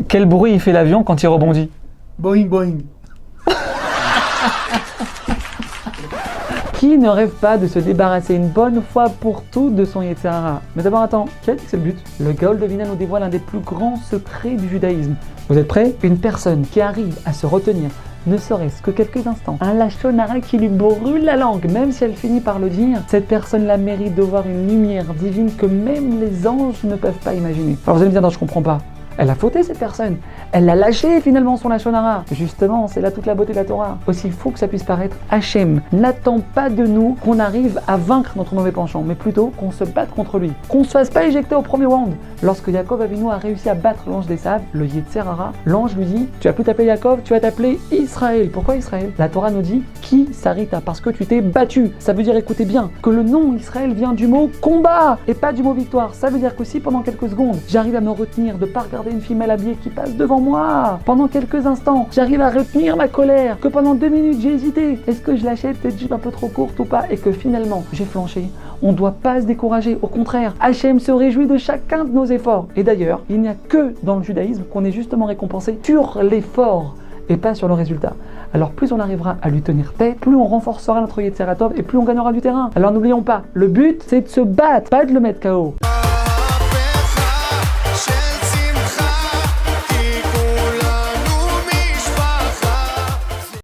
Quel bruit il fait l'avion quand il rebondit? Boing boing. Qui ne rêve pas de se débarrasser une bonne fois pour toutes de son Yetzer Hara? Mais d'abord attends, qui a dit que c'est le but? Le Gaon de Vilna nous dévoile un des plus grands secrets du judaïsme. Vous êtes prêts? Une personne qui arrive à se retenir, ne serait-ce que quelques instants, un lachon hara qui lui brûle la langue, même si elle finit par le dire, cette personne-là mérite de voir une lumière divine que même les anges ne peuvent pas imaginer. Alors vous allez me dire, non, je comprends pas. Elle a fauté cette personne. Elle l'a lâché finalement son lachon hara. Justement, c'est là toute la beauté de la Torah. Aussi fou que ça puisse paraître, Hachem n'attend pas de nous qu'on arrive à vaincre notre mauvais penchant, mais plutôt qu'on se batte contre lui. Qu'on ne se fasse pas éjecter au premier round. Lorsque Yaakov Avinu a réussi à battre l'ange des sables, le Yetzer Hara, l'ange lui dit, tu vas plus t'appeler Yaakov, tu vas t'appeler Israël. Pourquoi Israël? La Torah nous dit, qui Sarita? Parce que tu t'es battu. Ça veut dire, écoutez bien, que le nom Israël vient du mot combat et pas du mot victoire. Ça veut dire que si pendant quelques secondes, j'arrive à me retenir de pas regarder une fille mal habillée qui passe devant moi, pendant quelques instants, j'arrive à retenir ma colère, que pendant 2 minutes j'ai hésité, est-ce que je l'achète cette jupe un peu trop courte ou pas, et que finalement j'ai flanché, on ne doit pas se décourager, au contraire, Hachem se réjouit de chacun de nos efforts. Et d'ailleurs, il n'y a que dans le judaïsme qu'on est justement récompensé sur l'effort et pas sur le résultat. Alors plus on arrivera à lui tenir tête, plus on renforcera notre Yetzer Hara et plus on gagnera du terrain. Alors n'oublions pas, le but c'est de se battre, pas de le mettre KO.